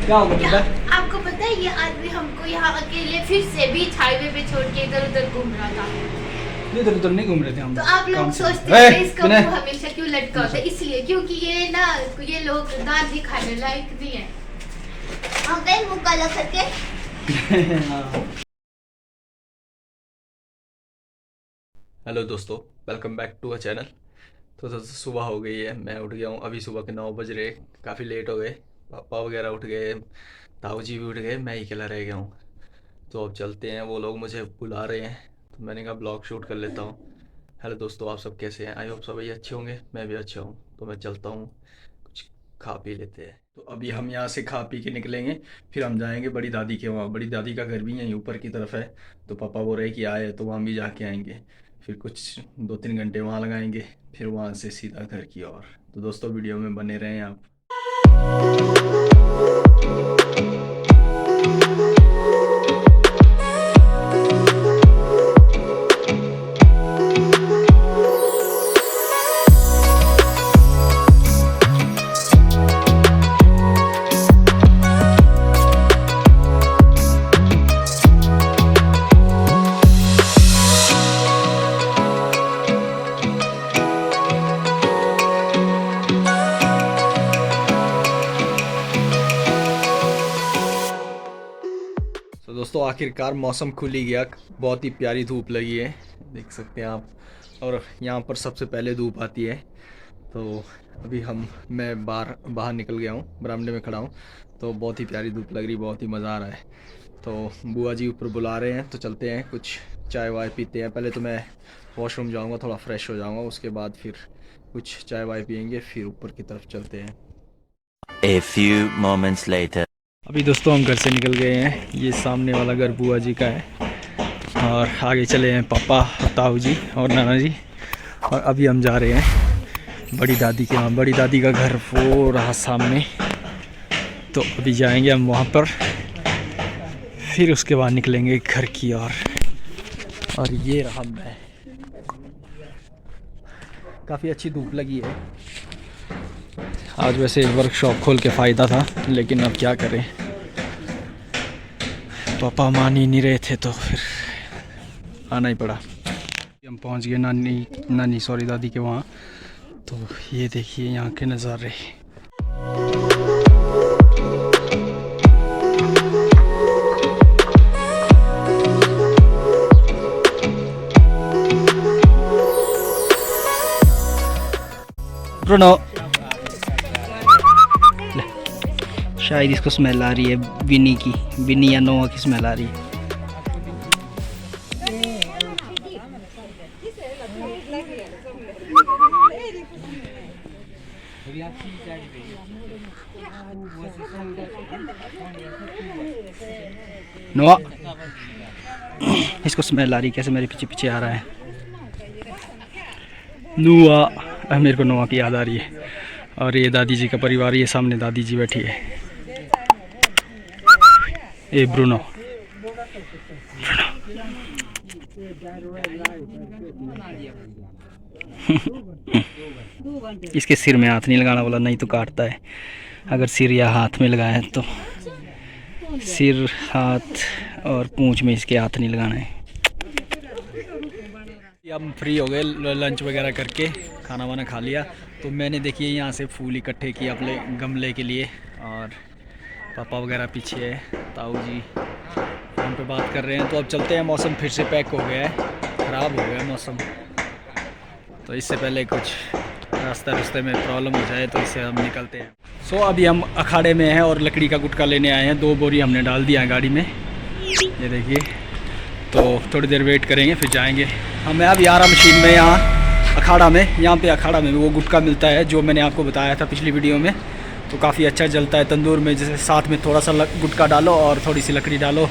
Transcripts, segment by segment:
क्या हो गया बेटा? आपको पता है ये आदमी हमको यहाँ अकेले फिर से बीच हाईवे पे छोड़ के इधर उधर घूम रहा था। इधर उधर नहीं घूम रहे थे हम। तो आप लोग सोचते हैं इसका मुंह हमेशा क्यों लटका होता है? इसलिए क्योंकि ये ना ये लोग दांत दिखाने लायक नहीं है। हम गए मुंह काला करके। हेलो दोस्तों, welcome back to a channel. तो दोस्तों सुबह हो गई है, मैं उठ गया हूँ। अभी सुबह के 9 बज रहे, काफ़ी लेट हो गए। पापा वगैरह उठ गए, ताऊ जी भी उठ गए, मैं ही अकेला रह गया हूँ। तो अब चलते हैं, वो लोग मुझे बुला रहे हैं तो मैंने कहा ब्लॉग शूट कर लेता हूँ। हेलो दोस्तों, आप सब कैसे हैं? आई होप सभी अच्छे होंगे, मैं भी अच्छा हूँ। तो मैं चलता हूँ, कुछ खा पी लेते हैं। तो अभी हम यहाँ से खा पी के निकलेंगे, फिर हम जाएंगे बड़ी दादी के वहाँ। बड़ी दादी का घर भी यहीं ऊपर की तरफ है, तो पापा बोल रहे कि आए तो वहाँ भी जाके आएंगे। फिर कुछ 2-3 घंटे वहाँ लगाएंगे, फिर वहाँ से सीधा घर की ओर। तो दोस्तों वीडियो में बने रहें आप। तो दोस्तों आखिरकार मौसम खुल ही गया, बहुत ही प्यारी धूप लगी है, देख सकते हैं आप। और यहाँ पर सबसे पहले धूप आती है। तो अभी मैं बाहर निकल गया हूँ, बरामदे में खड़ा हूँ। तो बहुत ही प्यारी धूप लग रही, बहुत ही मज़ा आ रहा है। तो बुआ जी ऊपर बुला रहे हैं, तो चलते हैं, कुछ चाय वाय पीते हैं। पहले तो मैं वॉशरूम जाऊँगा, थोड़ा फ्रेश हो जाऊँगा, उसके बाद फिर कुछ चाय वाय पियेंगे, फिर ऊपर की तरफ चलते हैं। A few moments later. अभी दोस्तों हम घर से निकल गए हैं। ये सामने वाला घर बुआ जी का है, और आगे चले हैं पापा, ताऊ जी और नाना जी। और अभी हम जा रहे हैं बड़ी दादी के वहाँ। बड़ी दादी का घर वो रहा सामने, तो अभी जाएंगे हम वहाँ पर, फिर उसके बाद निकलेंगे घर की ओर। और ये रहा मैं। काफ़ी अच्छी धूप लगी है आज। वैसे वर्कशॉप खोल के फ़ायदा था, लेकिन अब क्या करें, पापा मान ही नहीं रहे थे तो फिर आना ही पड़ा। हम पहुंच गए नानी सॉरी दादी के वहाँ। तो ये देखिए यहाँ के नज़ारे। ब्रुनो, शायद इसको स्मेल आ रही है बिनी या नोआ की स्मेल आ रही है। नोआ, इसको स्मेल आ रही, कैसे मेरे पीछे पीछे आ रहा है। नोआ, मेरे को नोआ की याद आ रही है। और ये दादी जी का परिवार, ये सामने दादी जी बैठी है। ए ब्रूनो, इसके सिर में हाथ नहीं लगाना बोला, नहीं तो काटता है। अगर सिर या हाथ में लगाए तो सिर, हाथ और पूंछ में इसके हाथ नहीं लगाना है। हम फ्री हो गए लंच वगैरह करके, खाना वाना खा लिया। तो मैंने देखिए यहाँ से फूल इकट्ठे किए अपने गमले के लिए। और पापा वगैरह पीछे है, ताऊ जी फोन पे बात कर रहे हैं। तो अब चलते हैं, मौसम फिर से पैक हो गया है, ख़राब हो गया मौसम। तो इससे पहले कुछ रास्ते में प्रॉब्लम हो जाए, तो इससे हम निकलते हैं। सो अभी हम अखाड़े में हैं और लकड़ी का गुटका लेने आए हैं। 2 बोरी हमने डाल दिया है गाड़ी में, ये देखिए। तो थोड़ी देर वेट करेंगे, फिर जाएंगे। मैं अभी आ रहा मशीन में, यहाँ अखाड़ा में। यहाँ पे अखाड़ा में वो गुटका मिलता है जो मैंने आपको बताया था पिछली वीडियो में। तो काफ़ी अच्छा जलता है तंदूर में, जैसे साथ में थोड़ा सा गुटका डालो और थोड़ी सी लकड़ी डालो,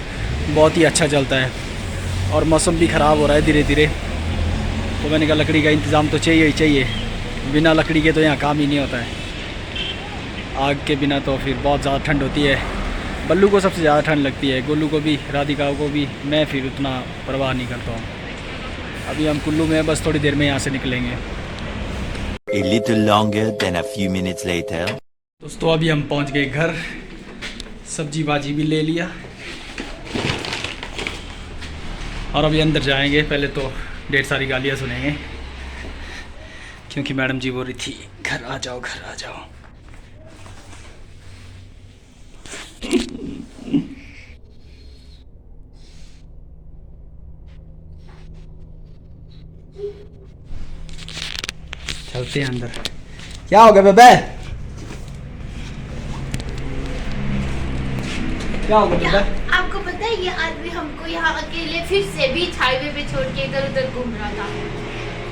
बहुत ही अच्छा जलता है। और मौसम भी ख़राब हो रहा है धीरे धीरे, तो मैंने कहा लकड़ी का इंतज़ाम तो चाहिए ही चाहिए। बिना लकड़ी के तो यहाँ काम ही नहीं होता है। आग के बिना तो फिर बहुत ज़्यादा ठंड होती है। बल्लू को सबसे ज़्यादा ठंड लगती है, गोलू को भी, राधिका को भी। मैं फिर उतना परवाह नहीं करता हूँ। अभी हम कुल्लू में, बस थोड़ी देर में यहाँ से निकलेंगे। A little longer than a few minutes later. दोस्तों अभी हम पहुँच गए घर। सब्जी भाजी भी ले लिया और अभी अंदर जाएंगे। पहले तो ढेर सारी गालियाँ सुनेंगे क्योंकि मैडम जी बोल रही थी घर आ जाओ, घर आ जाओ। चलते हैं अंदर। क्या हो गया बेबे? क्या हो गया बेबे? आपको पता है ये आदमी हमको यहाँ अकेले फिर से बीच हाईवे पे छोड़ के इधर उधर घूम रहा था।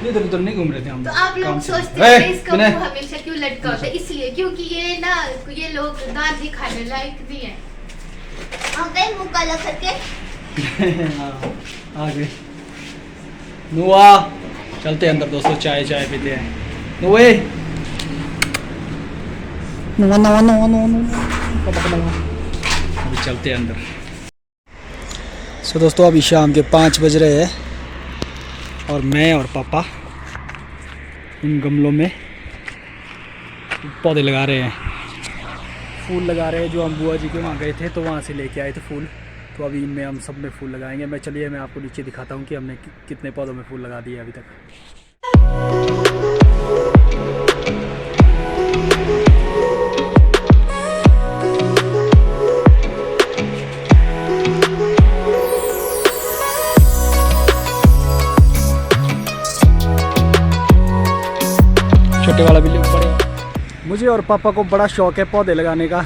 इधर उधर नहीं घूम रहे थे हम। तो आप लोग काम से। सोचते हैं ए, इसका सुने। मुंह हमेशा क्यों लटका होता है? इसलिए क्योंकि ये ना ये लोग दांत ही खाने लायक नहीं है। हम गए मुंह काला करके। हाँ, आ गए। नुआ चलते हैं अंदर दोस्तों, चाय चाय पीते हैं। नुए नुआ नुआ नुआ नुआ नुआ। अभी चलते हैं अंदर। सो दोस्तों अभी शाम के 5 बज रहे हैं और मैं और पापा इन गमलों में पौधे लगा रहे हैं, फूल लगा रहे हैं। जो हम बुआ जी के वहाँ गए थे तो वहाँ से लेके आए थे फूल, तो अभी इनमें हम सब में फूल लगाएंगे। मैं चलिए मैं आपको नीचे दिखाता हूँ कि हमने कितने पौधों में फूल लगा दिए अभी तक। छोटे वाला भी पड़े। मुझे और पापा को बड़ा शौक़ है पौधे लगाने का,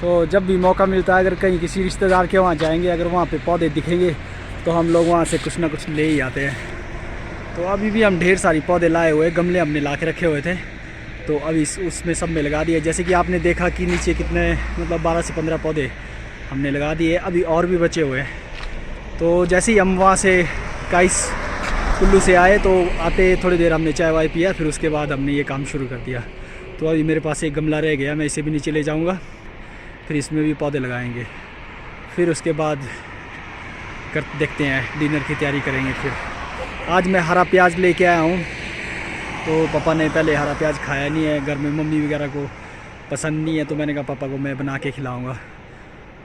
तो जब भी मौका मिलता है अगर कहीं किसी रिश्तेदार के वहाँ जाएंगे, अगर वहाँ पे पौधे दिखेंगे तो हम लोग वहाँ से कुछ ना कुछ ले ही आते हैं। तो अभी भी हम ढेर सारी पौधे लाए हुए, गमले हमने ला के रखे हुए थे, तो अभी उसमें सब में लगा दिए। जैसे कि आपने देखा कि नीचे कितने मतलब 12 से 15 पौधे हमने लगा दिए, अभी और भी बचे हुए हैं। तो जैसे ही हम वहाँ से काइस कुल्लू से आए तो आते थोड़ी देर हमने चाय वाय पिया, फिर उसके बाद हमने ये काम शुरू कर दिया। तो अभी मेरे पास एक गमला रह गया, मैं इसे भी नीचे ले जाऊँगा, फिर इसमें भी पौधे लगाएंगे। फिर उसके बाद देखते हैं, डिनर की तैयारी करेंगे। फिर आज मैं हरा प्याज लेके आया हूँ, तो पापा ने पहले हरा प्याज खाया नहीं है, घर में मम्मी वगैरह को पसंद नहीं है, तो मैंने कहा पापा को मैं बना के खिलाऊँगा।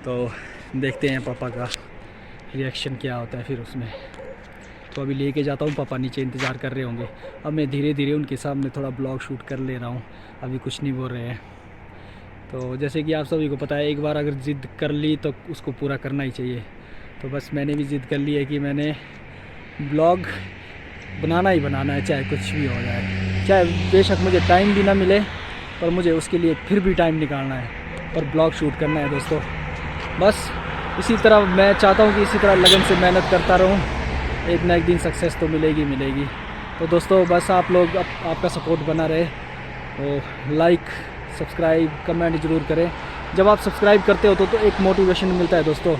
तो देखते हैं पापा का रिएक्शन क्या होता है फिर उसमें। तो अभी लेके जाता हूँ, पापा नीचे इंतज़ार कर रहे होंगे। अब मैं धीरे धीरे उनके सामने थोड़ा ब्लॉग शूट कर ले रहा हूँ, अभी कुछ नहीं बोल रहे हैं। तो जैसे कि आप सभी को पता है, एक बार अगर ज़िद कर ली तो उसको पूरा करना ही चाहिए। तो बस मैंने भी ज़िद कर ली है कि मैंने ब्लॉग बनाना ही बनाना है, चाहे कुछ भी हो जाए, चाहे बेशक मुझे टाइम भी ना मिले, पर मुझे उसके लिए फिर भी टाइम निकालना है, पर ब्लॉग शूट करना है दोस्तों। बस इसी तरह मैं चाहता हूँ कि इसी तरह लगन से मेहनत करता रहूँ, एक ना एक दिन सक्सेस तो मिलेगी मिलेगी। तो दोस्तों बस आप लोग आपका सपोर्ट बना रहे, तो लाइक सब्सक्राइब कमेंट ज़रूर करें। जब आप सब्सक्राइब करते हो तो एक मोटिवेशन मिलता है दोस्तों,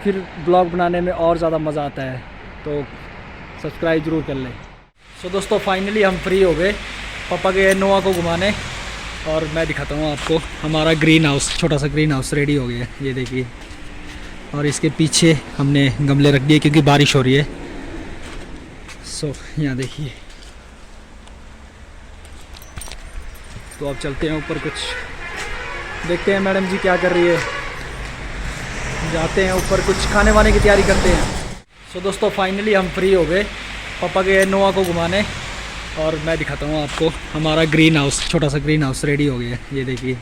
फिर ब्लॉग बनाने में और ज़्यादा मज़ा आता है, तो सब्सक्राइब ज़रूर कर लें। सो दोस्तों फाइनली हम फ्री हो गए, पापा गए नोआ को घुमाने, और मैं दिखाता हूँ आपको हमारा ग्रीन हाउस, छोटा सा ग्रीन हाउस रेडी हो गया है, ये देखिए। और इसके पीछे हमने गमले रख दिए क्योंकि बारिश हो रही है। सो यहाँ देखिए। तो अब चलते हैं ऊपर, कुछ देखते हैं मैडम जी क्या कर रही है, जाते हैं ऊपर, कुछ खाने वाने की तैयारी करते हैं। सो दोस्तों फाइनली हम फ्री हो गए, पापा गए नोआ को घुमाने, और मैं दिखाता हूँ आपको हमारा ग्रीन हाउस, छोटा सा ग्रीन हाउस रेडी हो गया है, ये देखिए।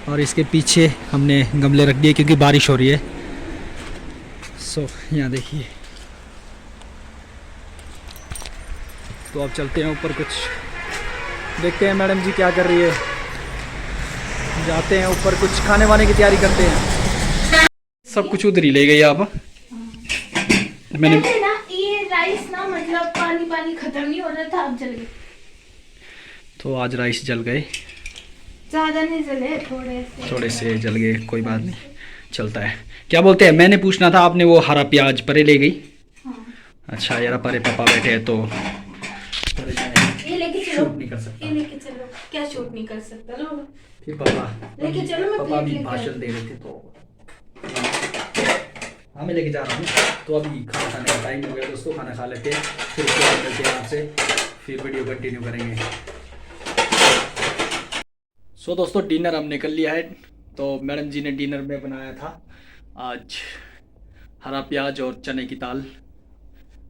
और इसके पीछे हमने गमले रख दिए क्योंकि बारिश हो रही है। सो यहाँ देखिए। तो अब चलते हैं ऊपर, कुछ देखते हैं मैडम जी क्या कर रही है, जाते हैं ऊपर, कुछ खाने वाने की तैयारी करते हैं। सब कुछ उधर ही ले गई आप। मैंने ना ये राइस ना मतलब पानी पानी खत्म नहीं हो रहा था, अब जल गए। तो आज राइस जल गए, ज्यादा नहीं जले, थोड़े से जल गए, कोई बात नहीं, चलता है। क्या बोलते हैं, मैंने पूछना था, आपने वो हरा प्याज परे ले गई? हाँ। अच्छा यार, परे पापा बैठे हैं तो ये लेके चलो, शूट नहीं कर सकता। ये लेके चलो, क्या शूट नहीं कर सकता लो। फिर पापा लेके चलो, मैं पापा प्लेट भी लेके भाषण दे रहे थे, तो हाँ मैं लेके जा रहा हूँ। तो अभी खाना खाने का टाइम हो गया दोस्तों, खाना खा लेते हैं, फिर उसके बाद मिलते हैं आपसे, फिर वीडियो कंटिन्यू करेंगे। सो दोस्तों डिनर हमने कर लिया है, तो मैडम जी ने डिनर में बनाया था आज हरा प्याज और चने की दाल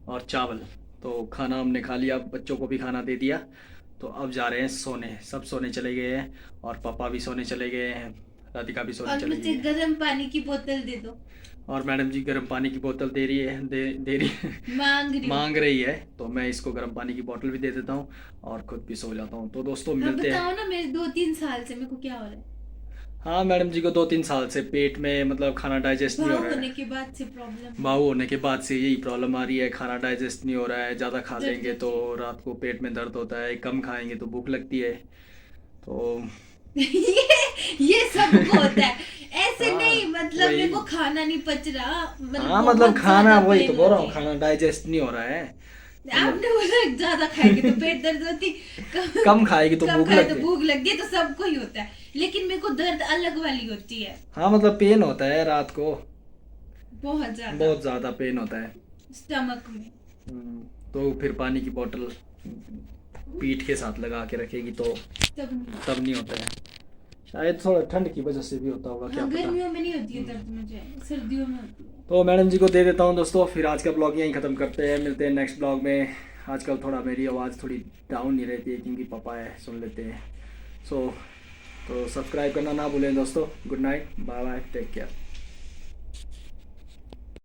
और चावल। तो खाना हमने खा लिया, बच्चों को भी खाना दे दिया। तो अब जा रहे हैं सोने, सब सोने चले गए हैं और पापा भी सोने चले गए हैं, राधिका भी सोने और चले मुझे गई है। गर्म पानी की बोतल दे दो। और मैडम जी गर्म पानी की बोतल दे रही है, दे रही है मांग रही है। तो मैं इसको गर्म पानी की बोतल भी दे देता हूँ और खुद भी सो जाता हूँ। तो दोस्तों मिलते हैं। बताओ ना, मेरे 2-3 साल से मेरे को क्या हो रहा है? हाँ, मैडम जी को 2-3 साल से पेट में मतलब खाना डाइजेस्ट नहीं हो भाव रहा होने है। के बाद से प्रॉब्लम। भाव होने के बाद से यही प्रॉब्लम आ रही है, खाना डाइजेस्ट नहीं हो रहा है। ज़्यादा खा लेंगे तो रात को पेट में दर्द होता है, कम खाएंगे तो भूख लगती है। तो ये सबको होता है, ऐसे हाँ, नहीं मतलब वही। मेरे को खाना नहीं पच रहा, हाँ बहुत मतलब खाना, ज्यादा वही तो pain बोल रहा हूँ, होती है। खाना डाइजेस्ट नहीं हो रहा है। आपने बोला ज्यादा खाएंगे तो पेट दर्द होती, कम खाएगी तो कम भूख खाए तो लगती है। भूख लगती है, तो सबको ही होता है। लेकिन मेरे को दर्द अलग वाली होती है, हाँ मतलब पेन होता है रात को, बहुत ज्यादा, बहुत ज़्यादा पेन होता है। स्टमक में। तो फिर पानी की बोतल पीठ के साथ लगा के रखेगी तो तब नहीं होता है। शायद थोड़ा ठंड की वजह से भी होता होगा, क्या पता। गर्मियों में नहीं होती है दर्द, मुझे सर्दियों में होती है। तो मैडम जी को दे देता हूँ दोस्तों, फिर आज का ब्लॉग यहीं ख़त्म करते हैं। मिलते हैं नेक्स्ट ब्लॉग में। आजकल थोड़ा मेरी आवाज़ थोड़ी डाउन नहीं रहती है क्योंकि पापा है, सुन लेते हैं। तो सब्सक्राइब करना ना भूलें दोस्तों। Good night, bye bye, take care.